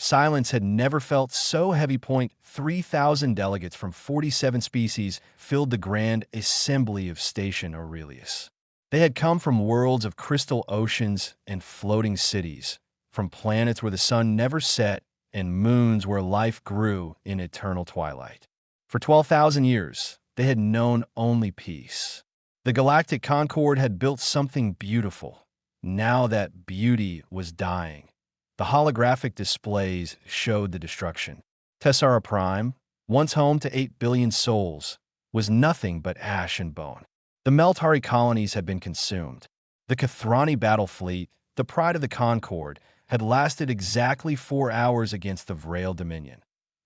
Silence had never felt so heavy. 3,000 delegates from 47 species filled the grand assembly of Station Aurelius. They had come from worlds of crystal oceans and floating cities, from planets where the sun never set and moons where life grew in eternal twilight. For 12,000 years, they had known only peace. The Galactic Concord had built something beautiful. Now that beauty was dying. The holographic displays showed the destruction. Tessara Prime, once home to 8 billion souls, was nothing but ash and bone. The Meltari colonies had been consumed. The Kathrani battle fleet, the pride of the Concord, had lasted exactly 4 hours against the Vrail Dominion.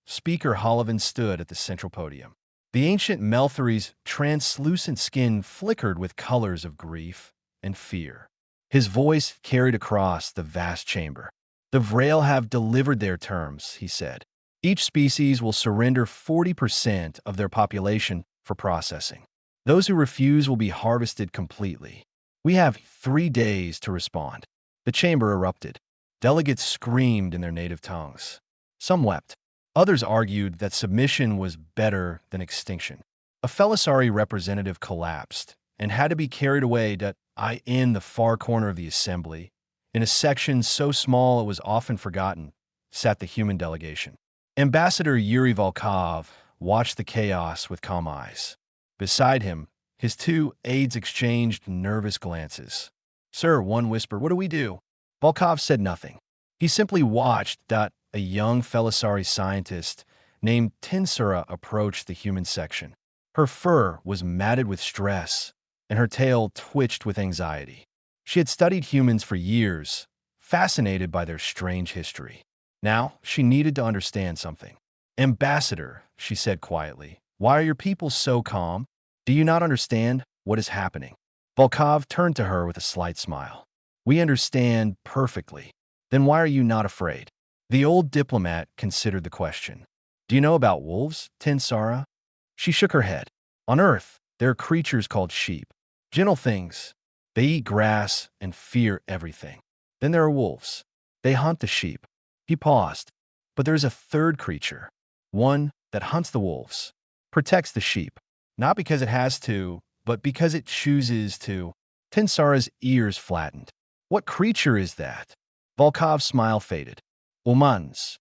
Speaker Holovan stood at the central podium. The ancient Melthari's translucent skin flickered with colors of grief and fear. His voice carried across the vast chamber. The Vrail have delivered their terms, he said. Each species will surrender 40% of their population for processing. Those who refuse will be harvested completely. We have 3 days to respond. The chamber erupted. Delegates screamed in their native tongues. Some wept. Others argued that submission was better than extinction. A Felisari representative collapsed and had to be carried away in the far corner of the assembly. In a section so small it was often forgotten, sat the human delegation. Ambassador Yuri Volkov watched the chaos with calm eyes. Beside him, his 2 aides exchanged nervous glances. "Sir," one whispered, "what do we do?" Volkov said nothing. He simply watched. A young Felisari scientist named Tinsura approached the human section. Her fur was matted with stress, and her tail twitched with anxiety. She had studied humans for years, fascinated by their strange history. Now, she needed to understand something. "Ambassador," she said quietly, "why are your people so calm? Do you not understand what is happening?" Volkov turned to her with a slight smile. "We understand perfectly. Then why are you not afraid?" The old diplomat considered the question. "Do you know about wolves, Tinsara?" She shook her head. "On Earth, there are creatures called sheep. Gentle things. They eat grass and fear everything. Then there are wolves. They hunt the sheep." He paused. "But there is a third creature. One that hunts the wolves. Protects the sheep. Not because it has to, but because it chooses to." Tinsara's ears flattened. "What creature is that?" Volkov's smile faded. "Umans."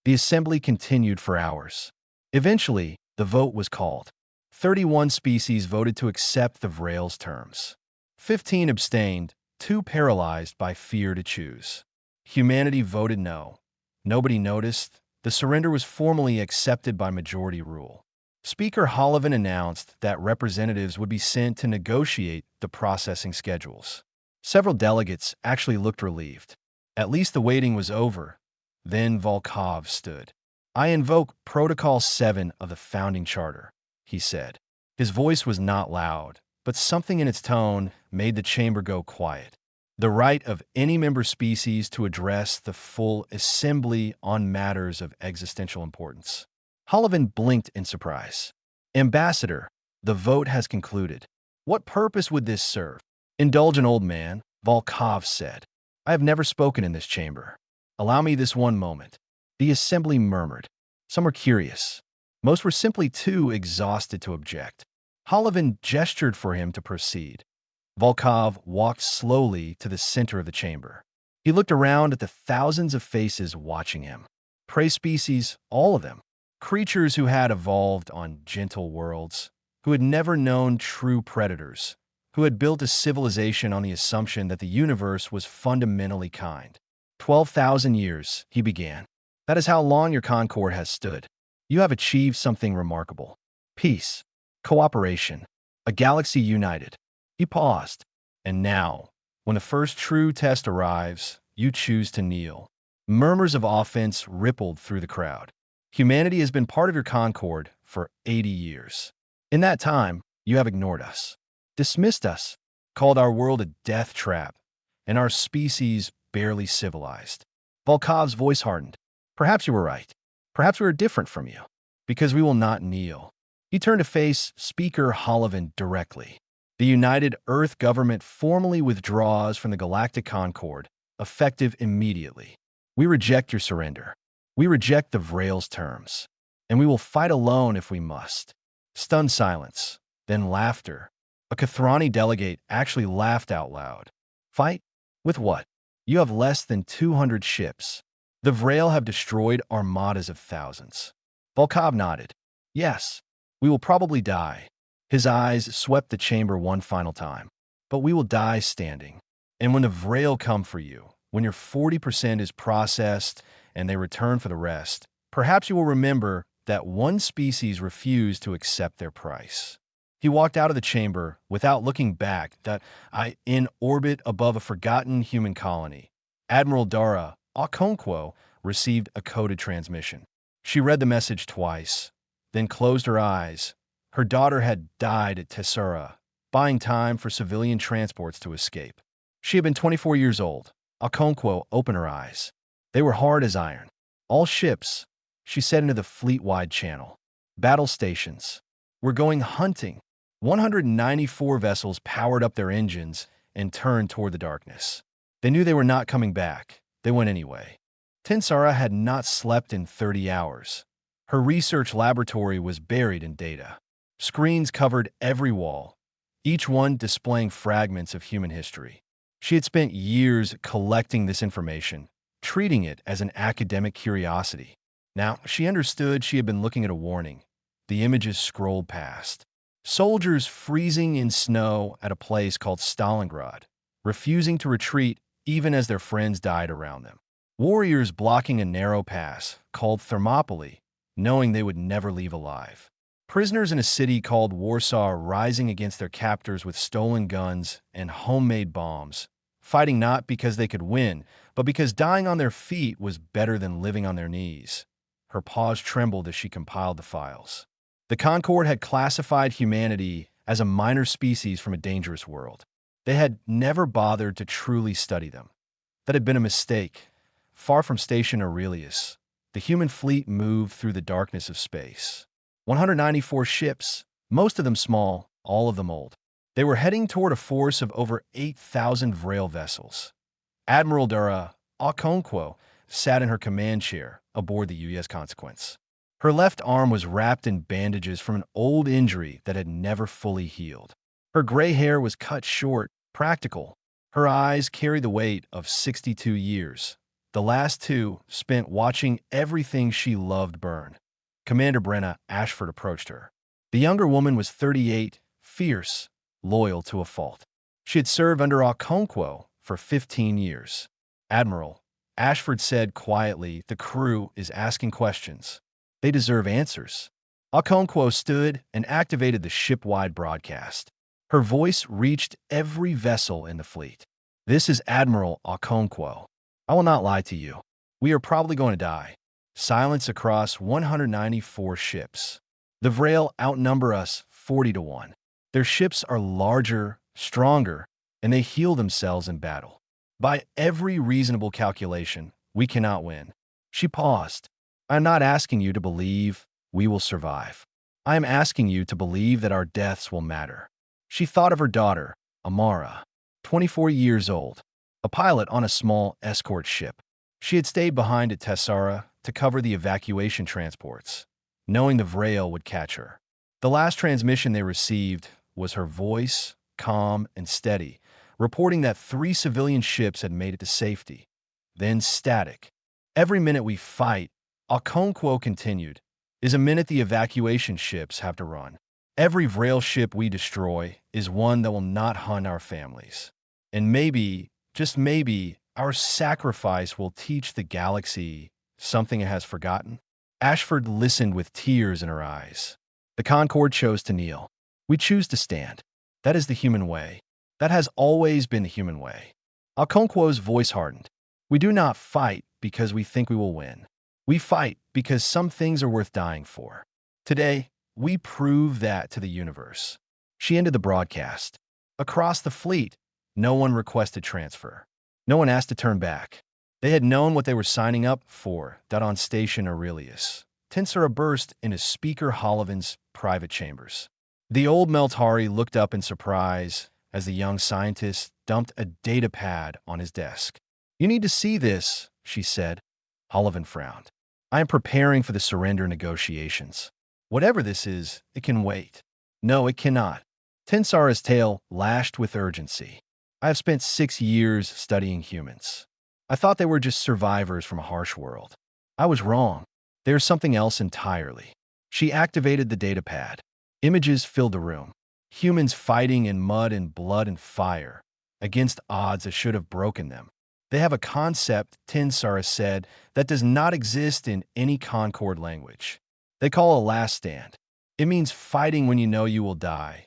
The assembly continued for hours. Eventually, the vote was called. 31 species voted to accept the Vrail's terms. 15 abstained, 2 paralyzed by fear to choose. Humanity voted no. Nobody noticed. The surrender was formally accepted by majority rule. Speaker Holovan announced that representatives would be sent to negotiate the processing schedules. Several delegates actually looked relieved. At least the waiting was over. Then Volkov stood. "I invoke Protocol 7 of the Founding Charter," he said. His voice was not loud, but something in its tone made the chamber go quiet. The right of any member species to address the full assembly on matters of existential importance. Holovan blinked in surprise. "Ambassador, the vote has concluded. What purpose would this serve?" "Indulge an old man," Volkov said. "I have never spoken in this chamber. Allow me this one moment." The assembly murmured. Some were curious. Most were simply too exhausted to object. Holovan gestured for him to proceed. Volkov walked slowly to the center of the chamber. He looked around at the thousands of faces watching him. Prey species, all of them. Creatures who had evolved on gentle worlds, who had never known true predators, who had built a civilization on the assumption that the universe was fundamentally kind. 12,000 years, he began. That is how long your Concord has stood. You have achieved something remarkable. Peace, cooperation, a galaxy united. He paused. And now, when the first true test arrives, you choose to kneel. Murmurs of offense rippled through the crowd. Humanity has been part of your Concord for 80 years. In that time, you have ignored us, dismissed us, called our world a death trap, and our species barely civilized. Volkov's voice hardened. Perhaps you were right. Perhaps we are different from you, because we will not kneel. He turned to face Speaker Holovan directly. The United Earth government formally withdraws from the Galactic Concord, effective immediately. We reject your surrender. We reject the Vrail's terms, and we will fight alone if we must. Stunned silence, then laughter. A Kathrani delegate actually laughed out loud. Fight? With what? You have less than 200 ships. The Vrail have destroyed armadas of thousands. Volkov nodded. Yes, we will probably die. His eyes swept the chamber one final time. But we will die standing. And when the Vrail come for you, when your 40% is processed and they return for the rest, perhaps you will remember that one species refused to accept their price. He walked out of the chamber without looking back, in orbit above a forgotten human colony. Admiral Dara Okonkwo received a coded transmission. She read the message twice, then closed her eyes. Her daughter had died at Tessera, buying time for civilian transports to escape. She had been 24 years old. Okonkwo opened her eyes. They were hard as iron. All ships, she said into the fleet-wide channel. Battle stations. We're going hunting. 194 vessels powered up their engines and turned toward the darkness. They knew they were not coming back. They went anyway. Tensara had not slept in 30 hours. Her research laboratory was buried in data. Screens covered every wall, each one displaying fragments of human history. She had spent years collecting this information, treating it as an academic curiosity. Now, she understood she had been looking at a warning. The images scrolled past. Soldiers freezing in snow at a place called Stalingrad, refusing to retreat even as their friends died around them. Warriors blocking a narrow pass called Thermopylae, knowing they would never leave alive. Prisoners in a city called Warsaw rising against their captors with stolen guns and homemade bombs, fighting not because they could win, but because dying on their feet was better than living on their knees. Her paws trembled as she compiled the files. The Concord had classified humanity as a minor species from a dangerous world. They had never bothered to truly study them. That had been a mistake. Far from Station Aurelius, the human fleet moved through the darkness of space. 194 ships, most of them small, all of them old. They were heading toward a force of over 8,000 Vrail vessels. Admiral Dara Okonkwo sat in her command chair aboard the UES Consequence. Her left arm was wrapped in bandages from an old injury that had never fully healed. Her gray hair was cut short, practical. Her eyes carried the weight of 62 years, the last two spent watching everything she loved burn. Commander Brenna Ashford approached her. The younger woman was 38, fierce, loyal to a fault. She had served under Okonkwo for 15 years. Admiral, Ashford said quietly, the crew is asking questions. They deserve answers. Okonkwo stood and activated the ship-wide broadcast. Her voice reached every vessel in the fleet. This is Admiral Okonkwo. I will not lie to you. We are probably going to die. Silence across 194 ships. The Vrail outnumber us 40-1. Their ships are larger, stronger, and they heal themselves in battle. By every reasonable calculation, we cannot win. She paused. I am not asking you to believe we will survive. I am asking you to believe that our deaths will matter. She thought of her daughter, Amara, 24 years old, a pilot on a small escort ship. She had stayed behind at Tessera to cover the evacuation transports, knowing the Vrail would catch her. The last transmission they received was her voice, calm and steady, reporting that 3 civilian ships had made it to safety. Then static. Every minute we fight, Okonkwo continued, is a minute the evacuation ships have to run. Every Vrail ship we destroy is one that will not hunt our families. And maybe, just maybe, our sacrifice will teach the galaxy something it has forgotten. Ashford listened with tears in her eyes. The Concord chose to kneel. We choose to stand. That is the human way. That has always been the human way. Okonkwo's voice hardened. We do not fight because we think we will win. We fight because some things are worth dying for. Today, we prove that to the universe. She ended the broadcast. Across the fleet, no one requested transfer. No one asked to turn back. They had known what they were signing up for, that on Station Aurelius. Tensera burst into Speaker Hollivan's private chambers. The old Meltari looked up in surprise as the young scientist dumped a data pad on his desk. You need to see this, she said. Hollivan frowned. I am preparing for the surrender negotiations. Whatever this is, it can wait. No, it cannot. Tensara's tail lashed with urgency. I have spent 6 years studying humans. I thought they were just survivors from a harsh world. I was wrong. There's something else entirely. She activated the datapad. Images filled the room. Humans fighting in mud and blood and fire, against odds that should have broken them. They have a concept, Tensara said, that does not exist in any Concord language. They call a last stand. It means fighting when you know you will die.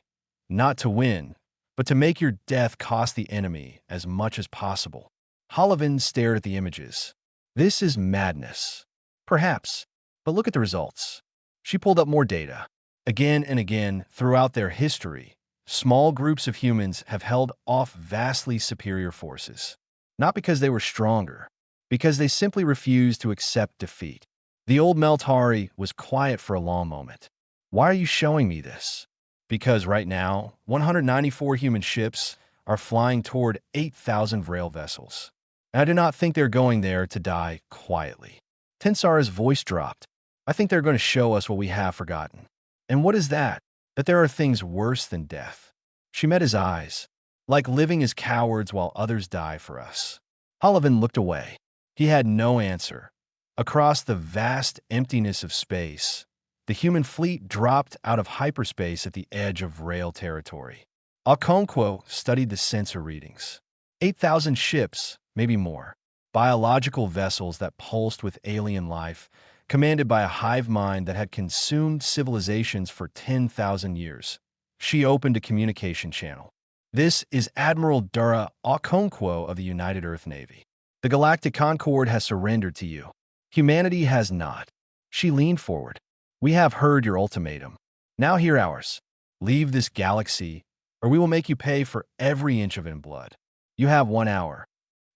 Not to win, but to make your death cost the enemy as much as possible. Hollivin stared at the images. This is madness. Perhaps, but look at the results. She pulled up more data. Again and again, throughout their history, small groups of humans have held off vastly superior forces. Not because they were stronger, because they simply refused to accept defeat. The old Meltari was quiet for a long moment. Why are you showing me this? Because right now, 194 human ships are flying toward 8,000 Vrail vessels. And I do not think they're going there to die quietly. Tensara's voice dropped. I think they're going to show us what we have forgotten. And what is that? That there are things worse than death. She met his eyes, like living as cowards while others die for us. Hollivin looked away. He had no answer. Across the vast emptiness of space, the human fleet dropped out of hyperspace at the edge of Vrail territory. Okonkwo studied the sensor readings. 8,000 ships, maybe more. Biological vessels that pulsed with alien life, commanded by a hive mind that had consumed civilizations for 10,000 years. She opened a communication channel. This is Admiral Dura Okonkwo of the United Earth Navy. The Galactic Concord has surrendered to you. Humanity has not. She leaned forward. We have heard your ultimatum. Now hear ours. Leave this galaxy, or we will make you pay for every inch of it in blood. You have 1 hour.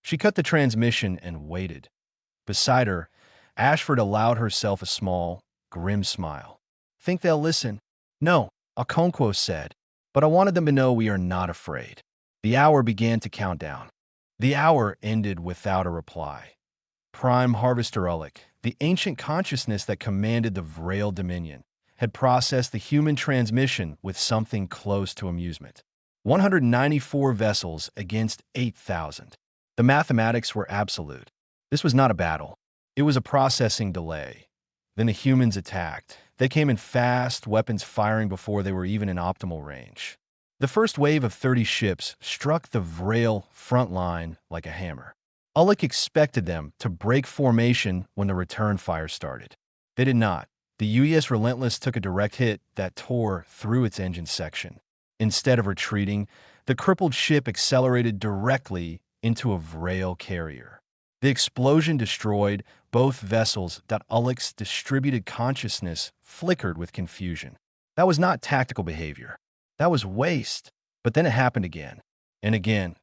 She cut the transmission and waited. Beside her, Ashford allowed herself a small, grim smile. Think they'll listen? No, Okonkwo said. But I wanted them to know we are not afraid. The hour began to count down. The hour ended without a reply. Prime Harvester Ulick, the ancient consciousness that commanded the Vrail Dominion, had processed the human transmission with something close to amusement. 194 vessels against 8,000. The mathematics were absolute. This was not a battle. It was a processing delay. Then the humans attacked. They came in fast, weapons firing before they were even in optimal range. The first wave of 30 ships struck the Vrail front line like a hammer. Ulick expected them to break formation when the return fire started. They did not. The UES Relentless took a direct hit that tore through its engine section. Instead of retreating, the crippled ship accelerated directly into a Vrail carrier. The explosion destroyed both vessels that Ulick's distributed consciousness flickered with confusion. That was not tactical behavior. That was waste. But then it happened again. And again.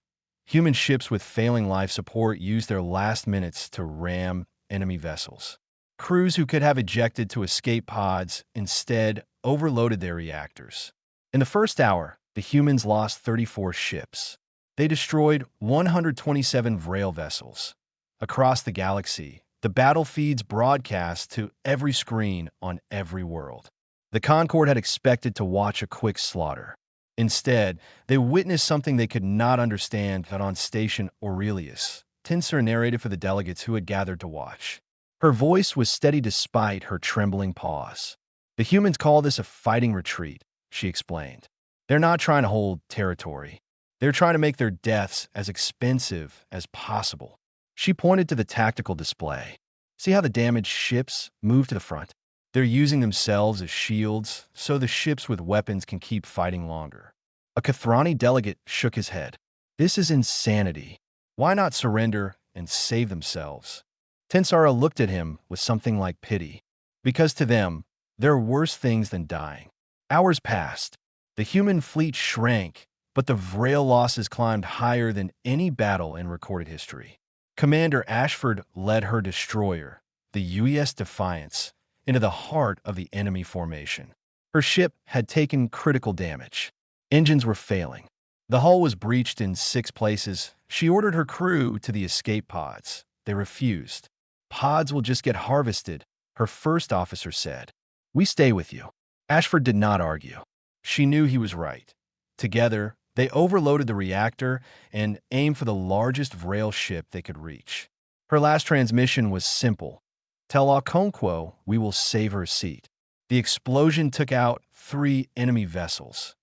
Human ships with failing life support used their last minutes to ram enemy vessels. Crews who could have ejected to escape pods instead overloaded their reactors. In the first hour, the humans lost 34 ships. They destroyed 127 Vrail vessels. Across the galaxy, the battle feeds broadcast to every screen on every world. The Concord had expected to watch a quick slaughter. Instead, they witnessed something they could not understand on Station Aurelius. Tensor narrated for the delegates who had gathered to watch. Her voice was steady despite her trembling pause. The humans call this a fighting retreat, she explained. They're not trying to hold territory. They're trying to make their deaths as expensive as possible. She pointed to the tactical display. See how the damaged ships move to the front? They're using themselves as shields so the ships with weapons can keep fighting longer. A Kathrani delegate shook his head. This is insanity. Why not surrender and save themselves? Tensara looked at him with something like pity. Because to them, there are worse things than dying. Hours passed. The human fleet shrank, but the Vrail losses climbed higher than any battle in recorded history. Commander Ashford led her destroyer, the UES Defiance, into the heart of the enemy formation. Her ship had taken critical damage. Engines were failing. The hull was breached in 6 places. She ordered her crew to the escape pods. They refused. Pods will just get harvested, her first officer said. "We stay with you." Ashford did not argue. She knew he was right. Together, they overloaded the reactor and aimed for the largest Vrail ship they could reach. Her last transmission was simple. "Tell Okonkwo we will save her seat." The explosion took out 3 enemy vessels.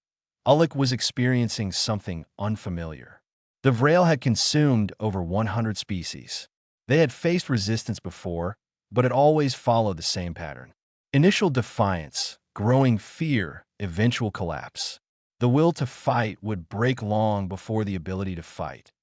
Ulik was experiencing something unfamiliar. The Vrail had consumed over 100 species. They had faced resistance before, but it always followed the same pattern. Initial defiance, growing fear, eventual collapse. The will to fight would break long before the ability to fight.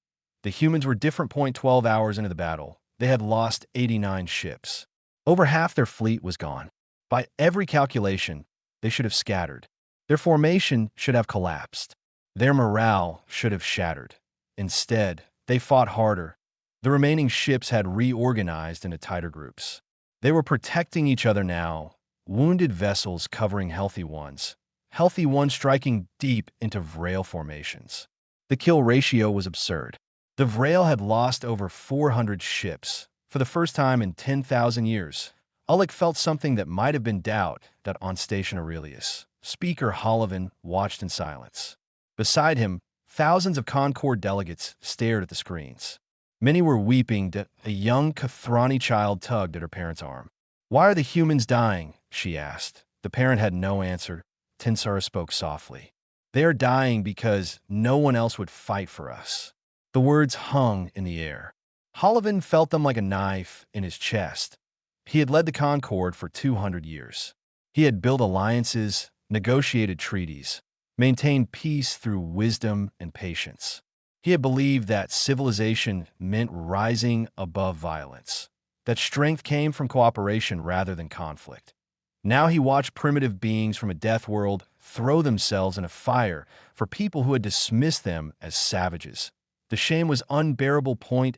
The humans were different. 12 hours into the battle, they had lost 89 ships. Over half their fleet was gone. By every calculation, they should have scattered. Their formation should have collapsed. Their morale should have shattered. Instead, they fought harder. The remaining ships had reorganized into tighter groups. They were protecting each other now, wounded vessels covering healthy ones striking deep into Vrail formations. The kill ratio was absurd. The Vrail had lost over 400 ships. For the first time in 10,000 years, Ulik felt something that might have been doubt that on Station Aurelius. Speaker Holovan watched in silence. Beside him, thousands of Concord delegates stared at the screens. Many were weeping. A young Kathrani child tugged at her parent's arm. "Why are the humans dying?" she asked. The parent had no answer. Tinsara spoke softly. "They are dying because no one else would fight for us." The words hung in the air. Holovan felt them like a knife in his chest. He had led the Concord for 200 years. He had built alliances, negotiated treaties, maintained peace through wisdom and patience. He had believed that civilization meant rising above violence, that strength came from cooperation rather than conflict. Now he watched primitive beings from a death world throw themselves in a fire for people who had dismissed them as savages. The shame was unbearable.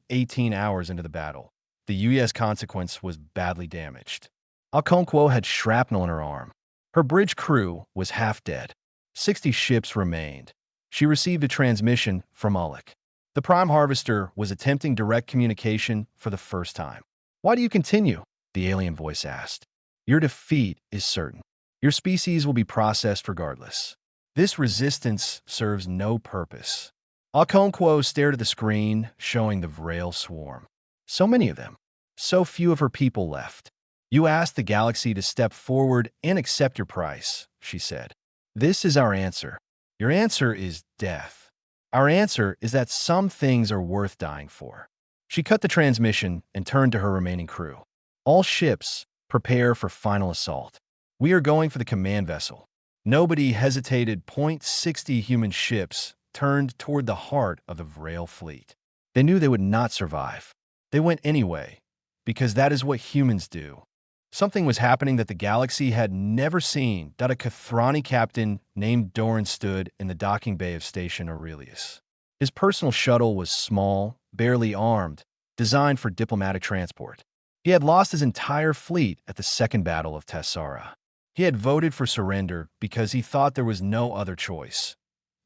18 hours into the battle, the U.S. consequence was badly damaged. Okonkwo had shrapnel in her arm. Her bridge crew was half dead. 60 ships remained. She received a transmission from Ulik. The Prime Harvester was attempting direct communication for the first time. "Why do you continue?" the alien voice asked. "Your defeat is certain. Your species will be processed regardless. This resistance serves no purpose." Okonkwo stared at the screen, showing the Vrail swarm. So many of them. So few of her people left. "You asked the galaxy to step forward and accept your price," she said. "This is our answer. Your answer is death. Our answer is that some things are worth dying for." She cut the transmission and turned to her remaining crew. "All ships, prepare for final assault. We are going for the command vessel." Nobody hesitated. 60 human ships turned toward the heart of the Vrail fleet. They knew they would not survive. They went anyway, because that is what humans do. Something was happening that the galaxy had never seen. A Kathrani captain named Doran stood in the docking bay of Station Aurelius. His personal shuttle was small, barely armed, designed for diplomatic transport. He had lost his entire fleet at the Second Battle of Tessara. He had voted for surrender because he thought there was no other choice.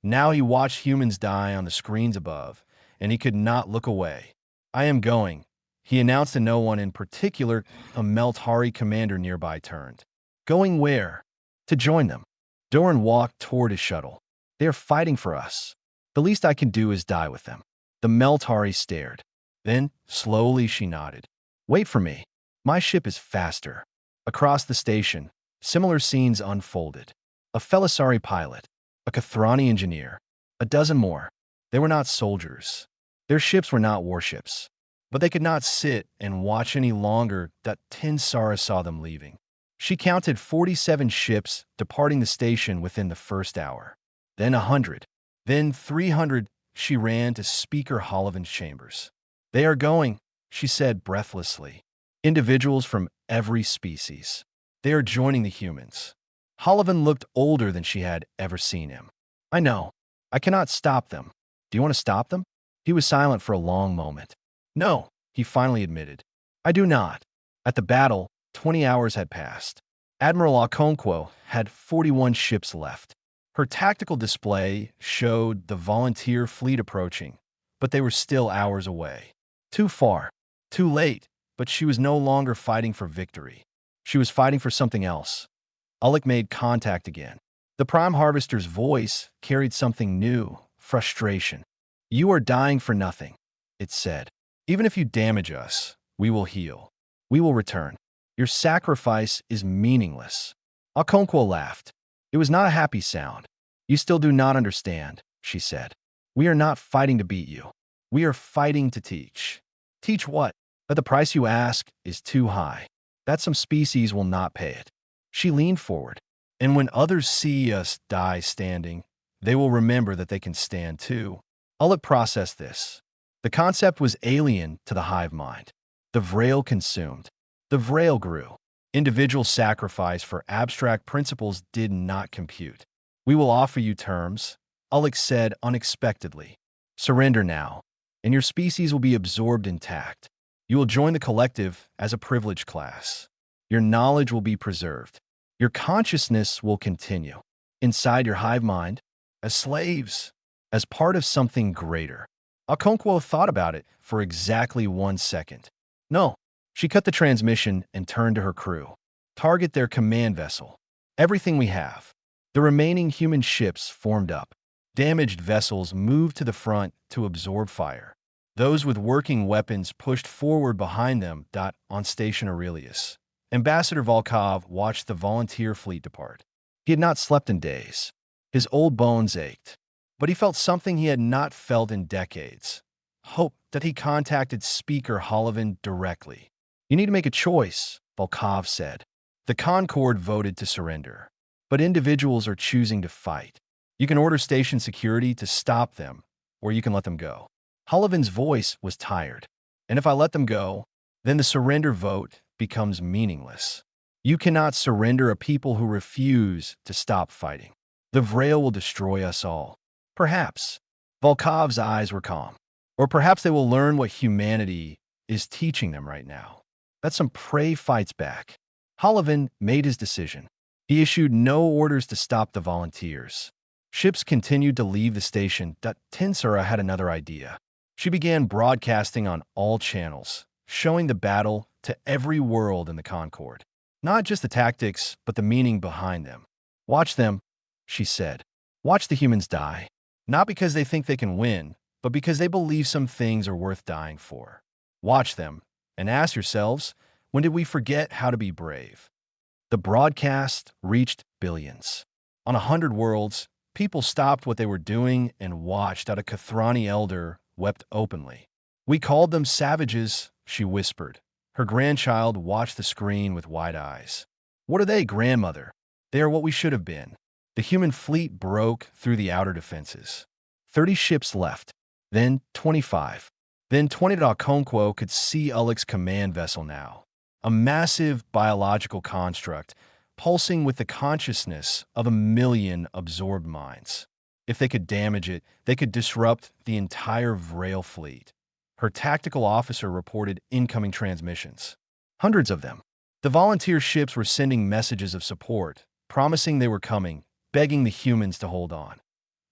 Now he watched humans die on the screens above, and he could not look away. "I am going," he announced to no one in particular. A Meltari commander nearby turned. "Going where?" "To join them." Doran walked toward his shuttle. "They are fighting for us. The least I can do is die with them." The Meltari stared. Then, slowly, she nodded. "Wait for me. My ship is faster." Across the station, similar scenes unfolded. A Felisari pilot, a Kathrani engineer, a dozen more. They were not soldiers. Their ships were not warships. But they could not sit and watch any longer. Tinsara saw them leaving. She counted 47 ships departing the station within the first hour. Then 100. Then 300. She ran to Speaker Holovan's chambers. "They are going," she said breathlessly. "Individuals from every species. They are joining the humans." Holovan looked older than she had ever seen him. "I know. I cannot stop them. Do you want to stop them?" He was silent for a long moment. "No," he finally admitted. "I do not." At the battle, 20 hours had passed. Admiral Okonkwo had 41 ships left. Her tactical display showed the volunteer fleet approaching, but they were still hours away. Too far, too late, but she was no longer fighting for victory. She was fighting for something else. Ullek made contact again. The Prime Harvester's voice carried something new, frustration. "You are dying for nothing," it said. "Even if you damage us, we will heal. We will return. Your sacrifice is meaningless." Okonkwo laughed. It was not a happy sound. "You still do not understand," she said. "We are not fighting to beat you. We are fighting to teach." "Teach what?" "That the price you ask is too high. That some species will not pay it." She leaned forward. "And when others see us die standing, they will remember that they can stand too." Ullek processed this. The concept was alien to the hive mind. The Vrail consumed. The Vrail grew. Individual sacrifice for abstract principles did not compute. "We will offer you terms," Ullek said unexpectedly. "Surrender now, and your species will be absorbed intact. You will join the collective as a privileged class. Your knowledge will be preserved. Your consciousness will continue. Inside your hive mind, as slaves, as part of something greater." Okonkwo thought about it for exactly 1 second. "No." She cut the transmission and turned to her crew. "Target their command vessel. Everything we have." The remaining human ships formed up. Damaged vessels moved to the front to absorb fire. Those with working weapons pushed forward behind them. On Station Aurelius, Ambassador Volkov watched the volunteer fleet depart. He had not slept in days. His old bones ached, but he felt something he had not felt in decades. Hope that he contacted Speaker Hollowin directly. "You need to make a choice," Volkov said. "The Concord voted to surrender, but individuals are choosing to fight. You can order station security to stop them, or you can let them go." Hollowin's voice was tired. "And if I let them go, then the surrender vote becomes meaningless. You cannot surrender a people who refuse to stop fighting. The Vrail will destroy us all." "Perhaps." Volkov's eyes were calm. "Or perhaps they will learn what humanity is teaching them right now. That some prey fights back." Hollowin made his decision. He issued no orders to stop the volunteers. Ships continued to leave the station. Tinsura had another idea. She began broadcasting on all channels, showing the battle to every world in the Concord. Not just the tactics, but the meaning behind them. "Watch them," she said. "Watch the humans die. Not because they think they can win, but because they believe some things are worth dying for. Watch them, and ask yourselves, when did we forget how to be brave?" The broadcast reached billions. On 100 worlds, people stopped what they were doing and watched. A Kathrani elder wept openly. "We called them savages," she whispered. Her grandchild watched the screen with wide eyes. "What are they, grandmother?" "They are what we should have been." The human fleet broke through the outer defenses. 30 ships left, then 25. Then 20. Okonkwo could see Ullek's command vessel now. A massive biological construct, pulsing with the consciousness of 1,000,000 absorbed minds. If they could damage it, they could disrupt the entire Vrail fleet. Her tactical officer reported incoming transmissions. Hundreds of them. The volunteer ships were sending messages of support, promising they were coming, begging the humans to hold on.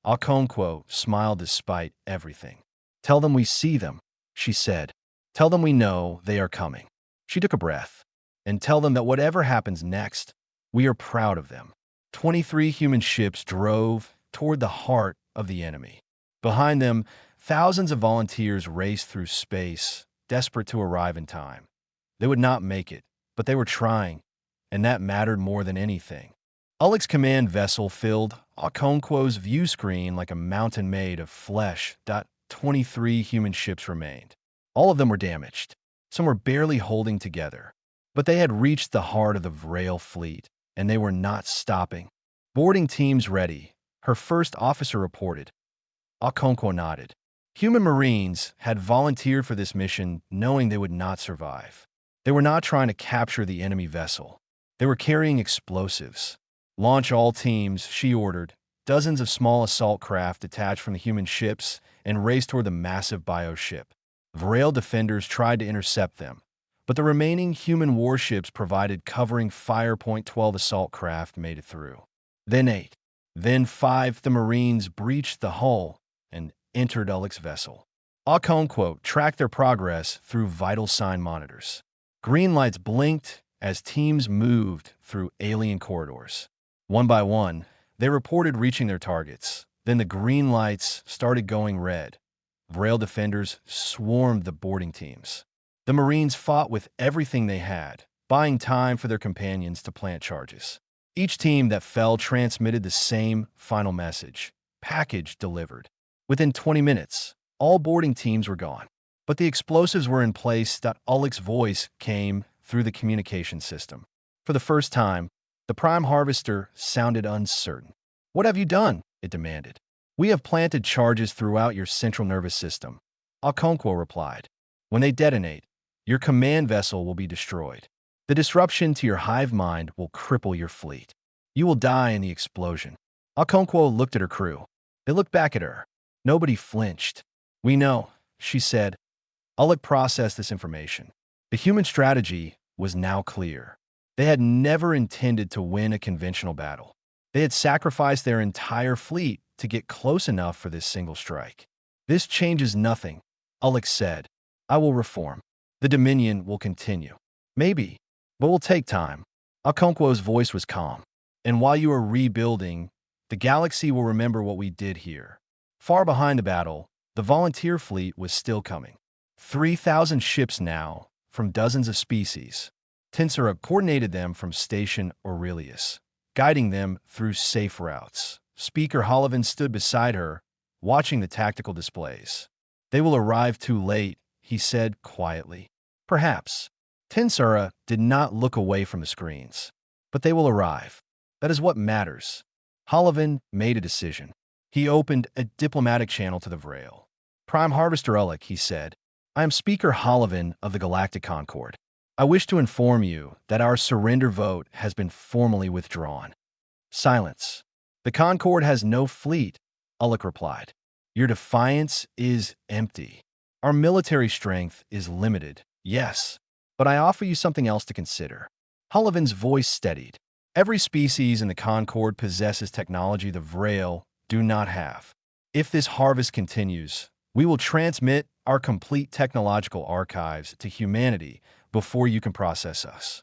Okonkwo smiled despite everything. "Tell them we see them," she said. "Tell them we know they are coming." She took a breath. "And tell them that whatever happens next, we are proud of them." 23 human ships drove toward the heart of the enemy. Behind them, thousands of volunteers raced through space, desperate to arrive in time. They would not make it, but they were trying, and that mattered more than anything. Ullek's command vessel filled Okonkwo's view screen like a mountain made of flesh. 23 human ships remained. All of them were damaged. Some were barely holding together. But they had reached the heart of the Vrail fleet, and they were not stopping. "Boarding teams ready," her first officer reported. Okonkwo nodded. Human Marines had volunteered for this mission knowing they would not survive. They were not trying to capture the enemy vessel. They were carrying explosives. "Launch all teams," she ordered. Dozens of small assault craft detached from the human ships and raced toward the massive bioship. Vrail defenders tried to intercept them, but the remaining human warships provided covering fire. 12 assault craft made it through. Then 8. Then 5. The Marines breached the hull and entered Ullek's vessel. Okonkwo tracked their progress through vital sign monitors. Green lights blinked as teams moved through alien corridors. One by one, they reported reaching their targets. Then the green lights started going red. Rail defenders swarmed the boarding teams. The Marines fought with everything they had, buying time for their companions to plant charges. Each team that fell transmitted the same final message: package delivered. Within 20 minutes, all boarding teams were gone. But the explosives were in place. Ullich's voice came through the communication system. For the first time, the Prime Harvester sounded uncertain. "What have you done?" it demanded. "We have planted charges throughout your central nervous system," Okonkwo replied. "When they detonate, your command vessel will be destroyed. The disruption to your hive mind will cripple your fleet. You will die in the explosion." Okonkwo looked at her crew. They looked back at her. Nobody flinched. "We know," she said. Ullich processed this information. The human strategy was now clear. They had never intended to win a conventional battle. They had sacrificed their entire fleet to get close enough for this single strike. "This changes nothing," Ullich said. "I will reform. The Dominion will continue. Maybe, but will take time." Okonkwo's voice was calm. "And while you are rebuilding, the galaxy will remember what we did here." Far behind the battle, the volunteer fleet was still coming. 3,000 ships now, from dozens of species. Tensura coordinated them from Station Aurelius, guiding them through safe routes. Speaker Hollivin stood beside her, watching the tactical displays. "They will arrive too late," he said quietly. "Perhaps." Tensura did not look away from the screens. "But they will arrive. That is what matters." Hollivin made a decision. He opened a diplomatic channel to the Vrail. "Prime Harvester Ullich," he said, "I am Speaker Hollivin of the Galactic Concord. I wish to inform you that our surrender vote has been formally withdrawn." Silence. "The Concord has no fleet," Ullich replied. "Your defiance is empty. Our military strength is limited, yes, but I offer you something else to consider." Hollivin's voice steadied. "Every species in the Concord possesses technology the Vrail do not have. If this harvest continues, we will transmit our complete technological archives to humanity before you can process us."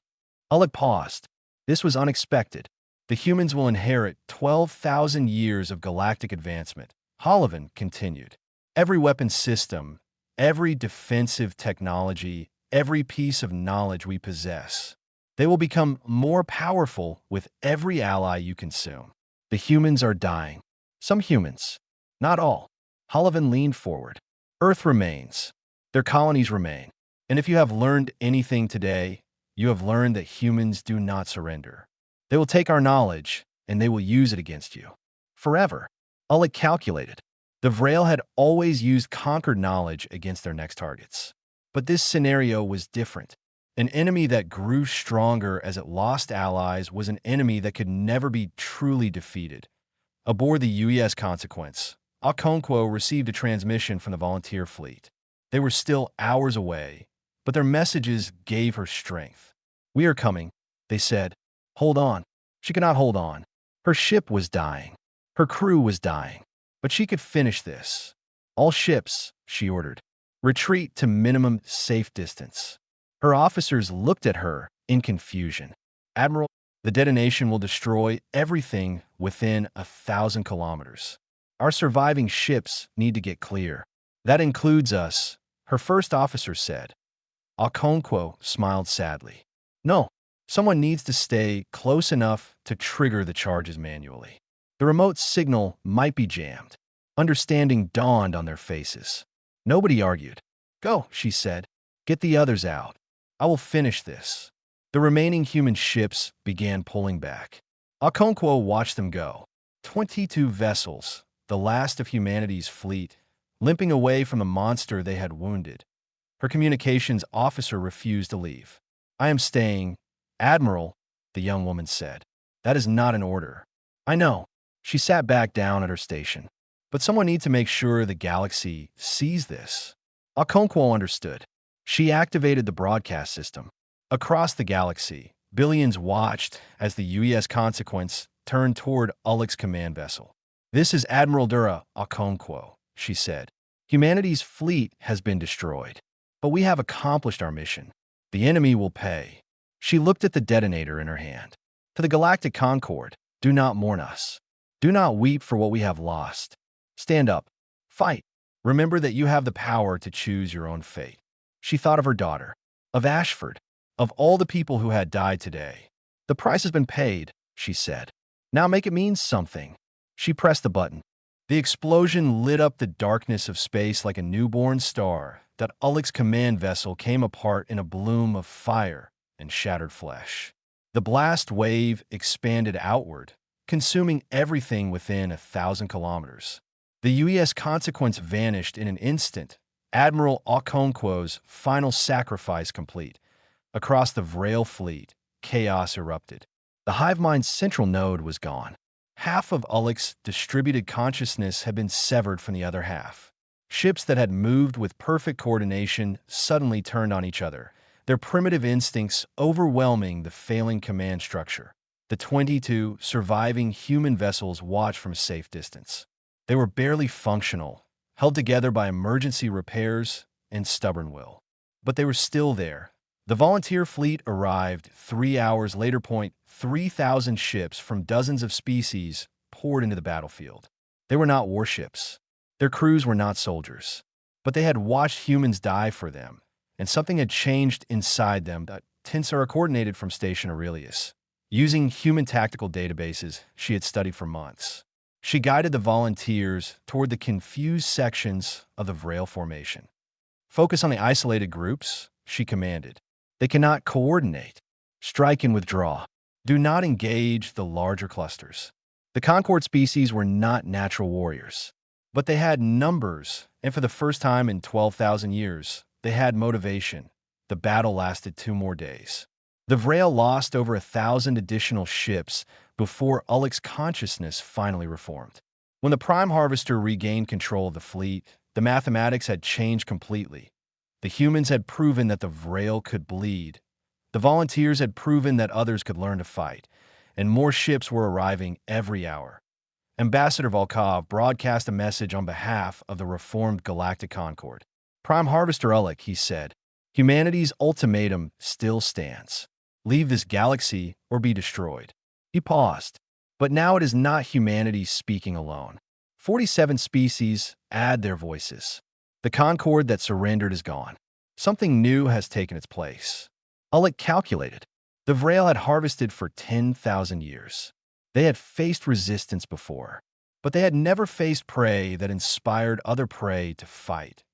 Ullich paused. This was unexpected. "The humans will inherit 12,000 years of galactic advancement," Hollivin continued. "Every weapon system, every defensive technology, every piece of knowledge we possess. They will become more powerful with every ally you consume. The humans are dying. Some humans. Not all." Hollivin leaned forward. "Earth remains. Their colonies remain. And if you have learned anything today, you have learned that humans do not surrender. They will take our knowledge, and they will use it against you. Forever." Ullich calculated. The Vrail had always used conquered knowledge against their next targets. But this scenario was different. An enemy that grew stronger as it lost allies was an enemy that could never be truly defeated. Aboard the UES Consequence, Okonkwo received a transmission from the volunteer fleet. They were still hours away, but their messages gave her strength. "We are coming," they said. "Hold on." She could not hold on. Her ship was dying. Her crew was dying. But she could finish this. "All ships," she ordered, "retreat to minimum safe distance." Her officers looked at her in confusion. "Admiral, the detonation will destroy everything within 1,000 kilometers. Our surviving ships need to get clear." "That includes us," her first officer said. Okonkwo smiled sadly. "No, someone needs to stay close enough to trigger the charges manually. The remote signal might be jammed." Understanding dawned on their faces. Nobody argued. "Go," she said. "Get the others out. I will finish this." The remaining human ships began pulling back. Okonkwo watched them go. 22 vessels, the last of humanity's fleet, limping away from the monster they had wounded. Her communications officer refused to leave. "I am staying, Admiral," the young woman said. "That is not an order." "I know." She sat back down at her station. "But someone needs to make sure the galaxy sees this." Okonkwo understood. She activated the broadcast system. Across the galaxy, billions watched as the UES Consequence turned toward Ullich's command vessel. "This is Admiral Dura Okonkwo," she said. "Humanity's fleet has been destroyed, but we have accomplished our mission. The enemy will pay." She looked at the detonator in her hand. To the Galactic Concord, do not mourn us. Do not weep for what we have lost. Stand up. Fight. Remember that you have the power to choose your own fate. She thought of her daughter, of Ashford, of all the people who had died today. The price has been paid, she said. Now make it mean something. She pressed the button. The explosion lit up the darkness of space like a newborn star. That Ullek's command vessel came apart in a bloom of fire and shattered flesh. The blast wave expanded outward, consuming everything within 1,000 kilometers. The UES Consequence vanished in an instant, Admiral Okonkwo's final sacrifice complete. Across the Vrail fleet, chaos erupted. The hive mind's central node was gone. Half of Ullek's distributed consciousness had been severed from the other half. Ships that had moved with perfect coordination suddenly turned on each other, their primitive instincts overwhelming the failing command structure. The 22 surviving human vessels watched from a safe distance. They were barely functional, held together by emergency repairs and stubborn will. But they were still there. The volunteer fleet arrived 3 hours later. 3,000 ships from dozens of species poured into the battlefield. They were not warships. Their crews were not soldiers. But they had watched humans die for them, and something had changed inside them. That Tensora coordinated from Station Aurelius. Using human tactical databases she had studied for months, she guided the volunteers toward the confused sections of the Vrail formation. Focus on the isolated groups, she commanded. They cannot coordinate. Strike and withdraw. Do not engage the larger clusters. The Concord species were not natural warriors, but they had numbers, and for the first time in 12,000 years, they had motivation. The battle lasted 2 more days. The Vrail lost over 1,000 additional ships before Ullek's consciousness finally reformed. When the Prime Harvester regained control of the fleet, the mathematics had changed completely. The humans had proven that the Vrail could bleed. The volunteers had proven that others could learn to fight, and more ships were arriving every hour. Ambassador Volkov broadcast a message on behalf of the reformed Galactic Concord. Prime Harvester Ullek, he said, humanity's ultimatum still stands. Leave this galaxy or be destroyed. He paused. But now it is not humanity speaking alone. 47 species add their voices. The Concord that surrendered is gone. Something new has taken its place. Ullek calculated. The Vrail had harvested for 10,000 years. They had faced resistance before, but they had never faced prey that inspired other prey to fight.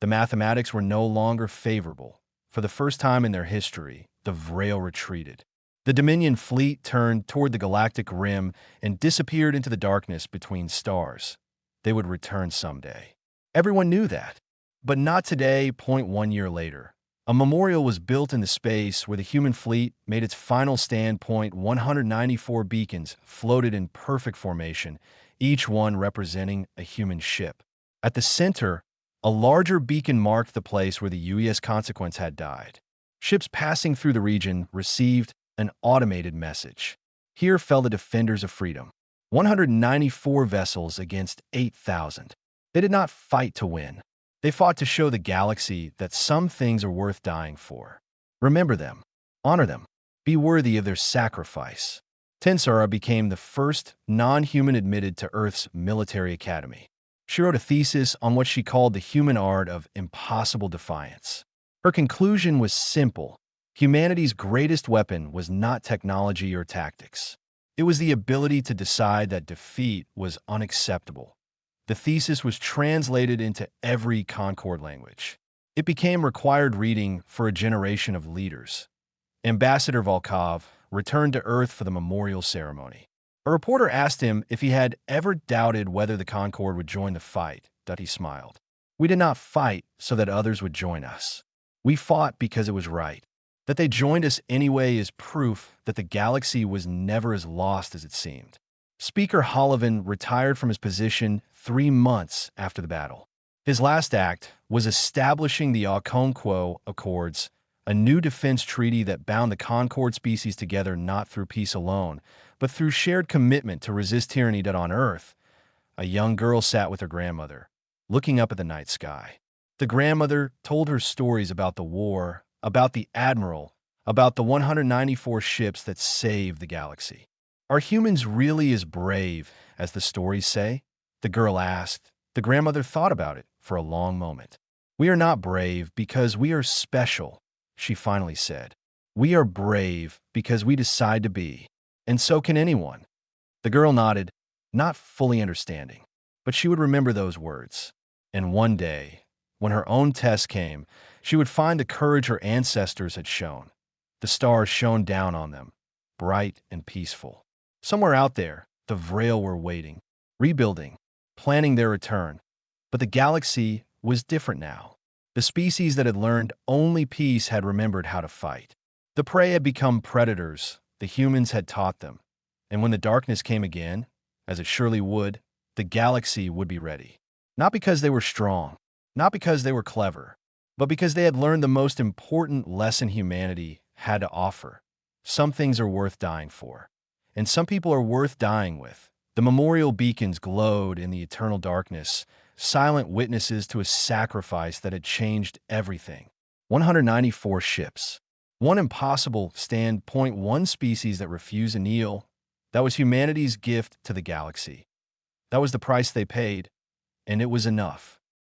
The mathematics were no longer favorable. For the first time in their history, the Vrail retreated. The Dominion fleet turned toward the galactic rim and disappeared into the darkness between stars. They would return someday. Everyone knew that. But not today. 1 year later, a memorial was built in the space where the human fleet made its final stand. 194 beacons floated in perfect formation, each one representing a human ship. At the center, a larger beacon marked the place where the UES Consequence had died. Ships passing through the region received an automated message. Here fell the defenders of freedom. 194 vessels against 8,000. They did not fight to win. They fought to show the galaxy that some things are worth dying for. Remember them. Honor them. Be worthy of their sacrifice. Tensora became the first non-human admitted to Earth's military academy. She wrote a thesis on what she called the human art of impossible defiance. Her conclusion was simple. Humanity's greatest weapon was not technology or tactics. It was the ability to decide that defeat was unacceptable. The thesis was translated into every Concord language. It became required reading for a generation of leaders. Ambassador Volkov returned to Earth for the memorial ceremony. A reporter asked him if he had ever doubted whether the Concord would join the fight. He smiled. We did not fight so that others would join us. We fought because it was right. That they joined us anyway is proof that the galaxy was never as lost as it seemed. Speaker Hollivin retired from his position 3 months after the battle. His last act was establishing the Okonkwo Accords, a new defense treaty that bound the Concord species together not through peace alone, but through shared commitment to resist tyranny. On Earth, a young girl sat with her grandmother, looking up at the night sky. The grandmother told her stories about the war, about the admiral, about the 194 ships that saved the galaxy. Are humans really as brave as the stories say? The girl asked. The grandmother thought about it for a long moment. We are not brave because we are special, she finally said. We are brave because we decide to be. And so can anyone. The girl nodded, not fully understanding. But she would remember those words. And one day, when her own test came, she would find the courage her ancestors had shown. The stars shone down on them, bright and peaceful. Somewhere out there, the Vrail were waiting, rebuilding, planning their return. But the galaxy was different now. The species that had learned only peace had remembered how to fight. The prey had become predators, the humans had taught them. And when the darkness came again, as it surely would, the galaxy would be ready. Not because they were strong, not because they were clever, but because they had learned the most important lesson humanity had to offer. Some things are worth dying for, and some people are worth dying with. The memorial beacons glowed in the eternal darkness, silent witnesses to a sacrifice that had changed everything. 194 ships. One impossible standpoint, one species that refused to kneel. That was humanity's gift to the galaxy. That was the price they paid, and it was enough.